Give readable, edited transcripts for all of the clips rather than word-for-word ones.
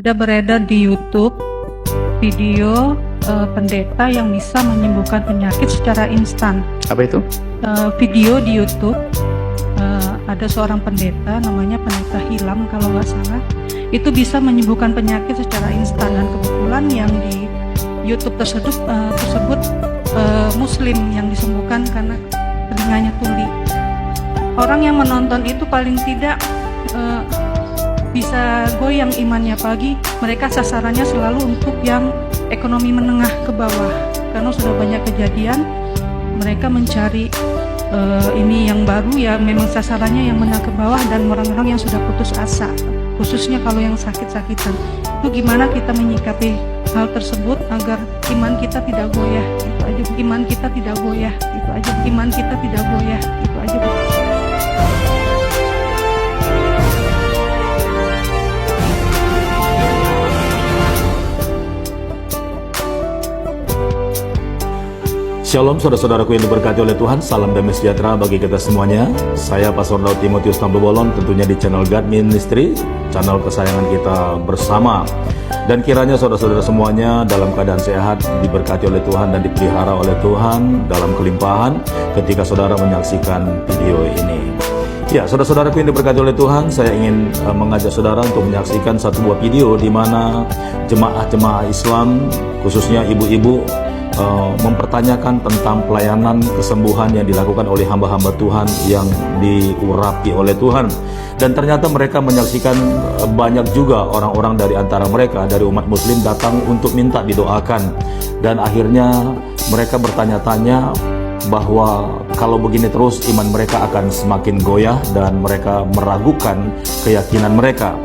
Ada beredar di YouTube video pendeta yang bisa menyembuhkan penyakit secara instan. Apa itu? Video di YouTube ada seorang pendeta, namanya pendeta Hilam kalau nggak salah, itu bisa menyembuhkan penyakit secara instan, dan kebetulan yang di YouTube tersebut Muslim yang disembuhkan karena telinganya tuli. Orang yang menonton itu paling tidak bisa goyang imannya, pagi mereka sasarannya selalu untuk yang ekonomi menengah ke bawah, karena sudah banyak kejadian mereka mencari ini yang baru, ya memang sasarannya yang menengah ke bawah dan orang-orang yang sudah putus asa, khususnya kalau yang sakit-sakitan. Itu gimana kita menyikapi hal tersebut agar iman kita tidak goyah, itu aja. Iman kita tidak goyah, itu aja. Iman kita tidak goyah, itu aja. Shalom saudara-saudaraku yang diberkati oleh Tuhan, salam damai sejahtera bagi kita semuanya. Saya Pastor Daud Timotius Tambobolon, tentunya di channel God Ministry, channel kesayangan kita bersama. Dan kiranya saudara-saudara semuanya dalam keadaan sehat, diberkati oleh Tuhan dan dipelihara oleh Tuhan dalam kelimpahan ketika saudara menyaksikan video ini. Ya, saudara-saudaraku yang diberkati oleh Tuhan, saya ingin mengajak saudara untuk menyaksikan satu buah video di mana jemaah-jemaah Islam, khususnya ibu-ibu, mempertanyakan tentang pelayanan kesembuhan yang dilakukan oleh hamba-hamba Tuhan yang diurapi oleh Tuhan. Dan ternyata mereka menyaksikan banyak juga orang-orang dari antara mereka, dari umat muslim, datang untuk minta didoakan. Dan akhirnya mereka bertanya-tanya bahwa kalau begini terus iman mereka akan semakin goyah dan mereka meragukan keyakinan mereka.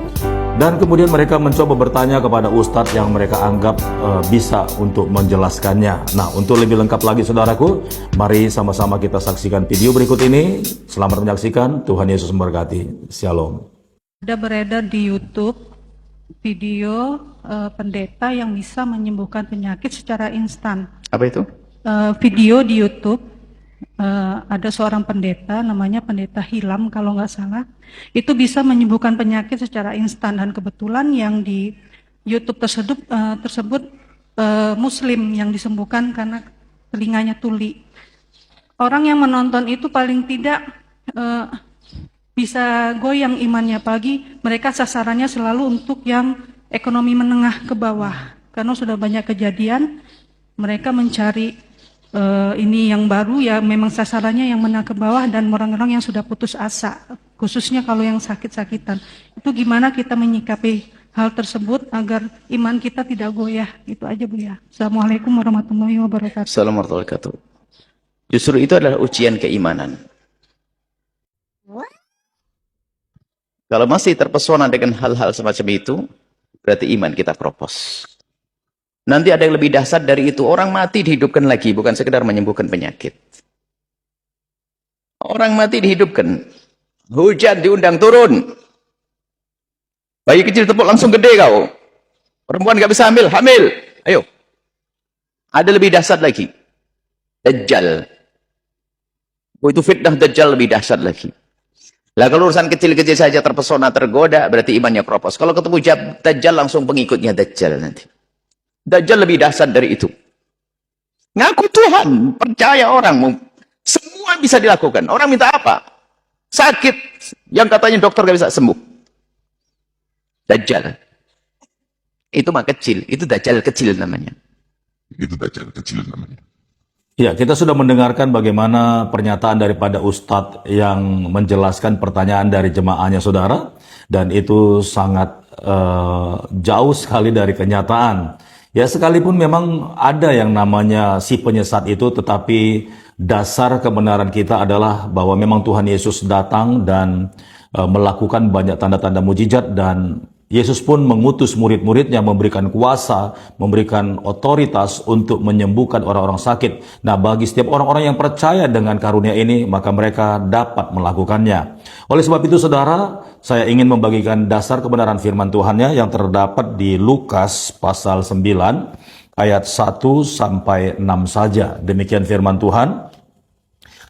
Dan kemudian mereka mencoba bertanya kepada ustadz yang mereka anggap bisa untuk menjelaskannya. Nah, untuk lebih lengkap lagi saudaraku, mari sama-sama kita saksikan video berikut ini. Selamat menyaksikan, Tuhan Yesus memberkati. Shalom. Ada beredar di YouTube video pendeta yang bisa menyembuhkan penyakit secara instan. Apa itu? Video di YouTube ada seorang pendeta, namanya pendeta Hilam kalau nggak salah, itu bisa menyembuhkan penyakit secara instan, dan kebetulan yang di YouTube tersebut Muslim yang disembuhkan karena telinganya tuli. Orang yang menonton itu paling tidak bisa goyang imannya, pagi mereka sasarannya selalu untuk yang ekonomi menengah ke bawah, karena sudah banyak kejadian mereka mencari ini yang baru, ya memang sasarannya yang menengah ke bawah dan orang-orang yang sudah putus asa, khususnya kalau yang sakit-sakitan. Itu gimana kita menyikapi hal tersebut agar iman kita tidak goyah, itu aja Bu ya. Assalamualaikum warahmatullahi wabarakatuh. Assalamualaikum warahmatullahi wabarakatuh. Justru itu adalah ujian keimanan. Kalau masih terpesona dengan hal-hal semacam itu, berarti iman kita kropos. Nanti ada yang lebih dahsyat dari itu. Orang mati dihidupkan lagi, bukan sekedar menyembuhkan penyakit. Orang mati dihidupkan. Hujan diundang turun. Bayi kecil tepuk langsung gede kau. Perempuan gak bisa hamil, hamil. Ayo. Ada lebih dahsyat lagi. Dajjal. Itu fitnah Dajjal lebih dahsyat lagi. Lah kalau urusan kecil-kecil saja terpesona, tergoda, berarti imannya kropos. Kalau ketemu Dajjal langsung pengikutnya Dajjal nanti. Dajjal lebih dahsyat dari itu. Ngaku Tuhan, percaya orang, semua bisa dilakukan. Orang minta apa? Sakit, yang katanya dokter gak bisa sembuh. Dajjal. Itu mah kecil, itu Dajjal kecil namanya. Itu Dajjal kecil namanya. Ya, kita sudah mendengarkan bagaimana pernyataan daripada ustadz yang menjelaskan pertanyaan dari jemaahnya saudara. Dan itu sangat jauh sekali dari kenyataan. Ya, sekalipun memang ada yang namanya si penyesat itu, tetapi dasar kebenaran kita adalah bahwa memang Tuhan Yesus datang dan melakukan banyak tanda-tanda mujizat, dan Yesus pun mengutus murid-muridnya, memberikan kuasa, memberikan otoritas untuk menyembuhkan orang-orang sakit. Nah, bagi setiap orang-orang yang percaya dengan karunia ini, maka mereka dapat melakukannya. Oleh sebab itu, saudara, saya ingin membagikan dasar kebenaran firman Tuhannya yang terdapat di Lukas pasal 9, ayat 1 sampai 6 saja. Demikian firman Tuhan.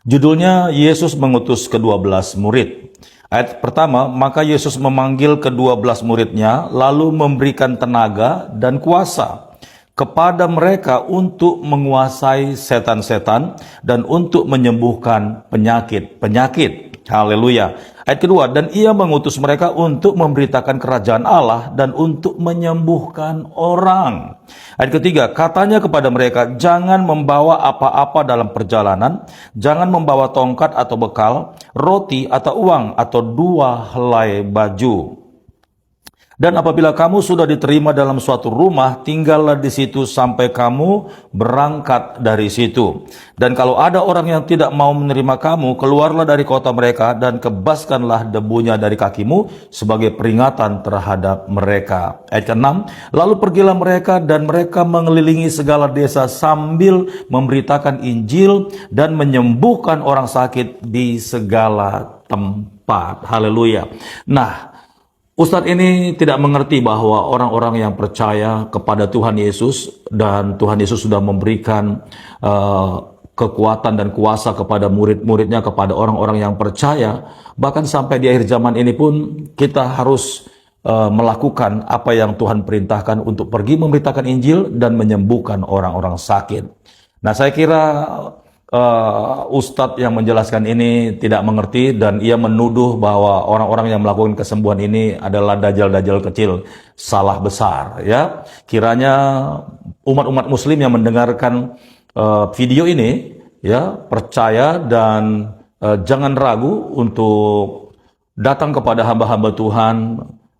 Judulnya, Yesus mengutus ke-12 murid. Ayat pertama, maka Yesus memanggil ke-12 muridnya, lalu memberikan tenaga dan kuasa kepada mereka untuk menguasai setan-setan dan untuk menyembuhkan penyakit-penyakit. Haleluya. Ayat kedua, dan ia mengutus mereka untuk memberitakan kerajaan Allah dan untuk menyembuhkan orang. Ayat ketiga, katanya kepada mereka, jangan membawa apa-apa dalam perjalanan, jangan membawa tongkat atau bekal, roti atau uang, atau 2 helai baju. Dan apabila kamu sudah diterima dalam suatu rumah, tinggallah di situ sampai kamu berangkat dari situ. Dan kalau ada orang yang tidak mau menerima kamu, keluarlah dari kota mereka dan kebaskanlah debunya dari kakimu sebagai peringatan terhadap mereka. Ayat ke-6, lalu pergilah mereka dan mereka mengelilingi segala desa sambil memberitakan Injil dan menyembuhkan orang sakit di segala tempat. Haleluya. Nah, Ustadz ini tidak mengerti bahwa orang-orang yang percaya kepada Tuhan Yesus dan Tuhan Yesus sudah memberikan kekuatan dan kuasa kepada murid-muridnya, kepada orang-orang yang percaya. Bahkan sampai di akhir zaman ini pun kita harus melakukan apa yang Tuhan perintahkan untuk pergi memberitakan Injil dan menyembuhkan orang-orang sakit. Nah, saya kira Ustadz yang menjelaskan ini tidak mengerti dan ia menuduh bahwa orang-orang yang melakukan kesembuhan ini adalah dajjal-dajjal kecil. Salah besar, ya. Kiranya umat-umat muslim yang mendengarkan video ini, ya, percaya dan jangan ragu untuk datang kepada hamba-hamba Tuhan.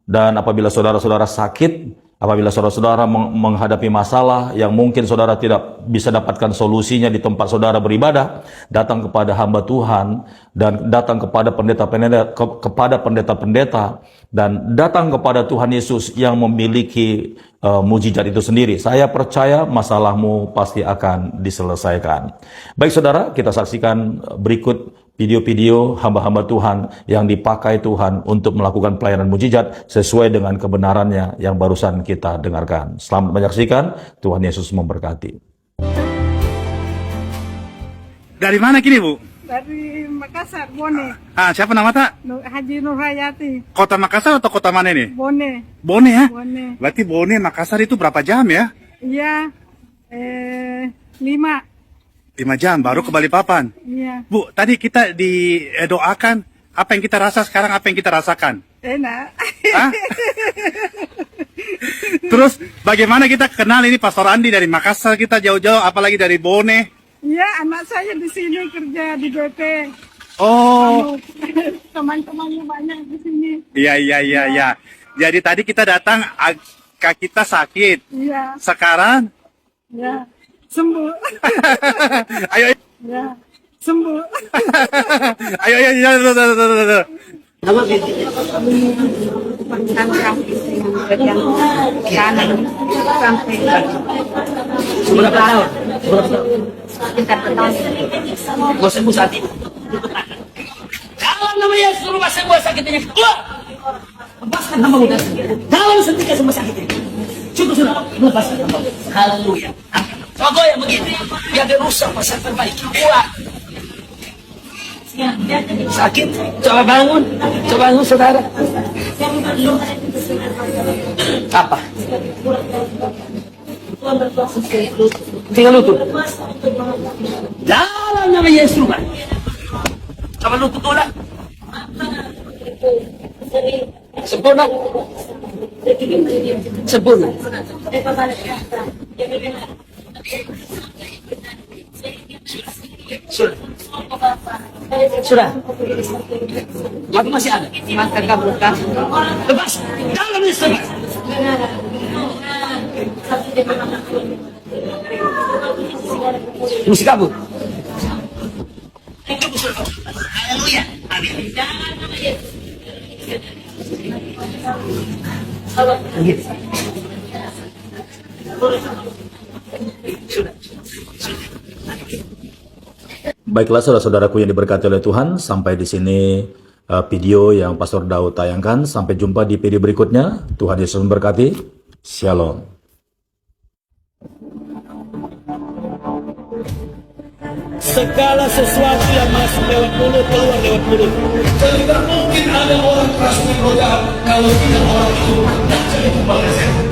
Dan apabila saudara-saudara sakit, apabila saudara-saudara menghadapi masalah yang mungkin saudara tidak bisa dapatkan solusinya di tempat saudara beribadah, datang kepada hamba Tuhan dan datang kepada pendeta-pendeta dan datang kepada Tuhan Yesus yang memiliki mujizat itu sendiri. Saya percaya masalahmu pasti akan diselesaikan. Baik saudara, kita saksikan berikut video-video hamba-hamba Tuhan yang dipakai Tuhan untuk melakukan pelayanan mujizat sesuai dengan kebenarannya yang barusan kita dengarkan. Selamat menyaksikan, Tuhan Yesus memberkati. Dari mana kini, Bu? Dari Makassar, Bone. Siapa nama tak? Haji Nurhayati, Kota Makassar atau kota mana ini? Bone. Bone ya? Bone. Berarti Bone, Makassar itu berapa jam ya? Iya, 5. 5 jam, baru ke Balikpapan. Iya, Bu, tadi kita didoakan, apa yang kita rasa sekarang, apa yang kita rasakan? enak. Hah? Terus, bagaimana kita kenal ini Pastor Andi dari Makassar, kita jauh-jauh, apalagi dari Bone? Iya, anak saya di sini kerja di BP. Oh, Teman-temannya banyak di sini. iya. Jadi tadi kita datang, kaki kita sakit. Iya, Sekarang, iya. Sembuh. ayo. Ya, sembuh. Ayo, Berapa tahun? Sekitar tahun. Mau sembuh saat ini. Kalau nama Yesus rumah sembuh sakitnya keluar. Lepaskan hamba muda. Dalam setika semua sakitnya. Cukup sudah. Lepaskan hamba. Haleluya. Coba yang begitu. Biar dia rusak pasal terbaik. Kuat. Sakit. Coba bangun saudara. Apa? Tinggal lutut. Dalam nama Yesus rumah. Coba lutut ulang. Sempurna. Sempurna. Sudah. Maka masih ada. Maka kabulkan. Lepas. Dalam Yesus. Mesti kabur. Haleluya. Amin. Baiklah saudara-saudaraku yang diberkati oleh Tuhan, sampai di sini video yang Pastor Daud tayangkan. Sampai jumpa di video berikutnya. Tuhan Yesus memberkati. Shalom. segala sesuatu yang masuk lewat mulut keluar lewat mulut. Tidak mungkin ada orang keras kalau tidak orang itu jadi pembalas.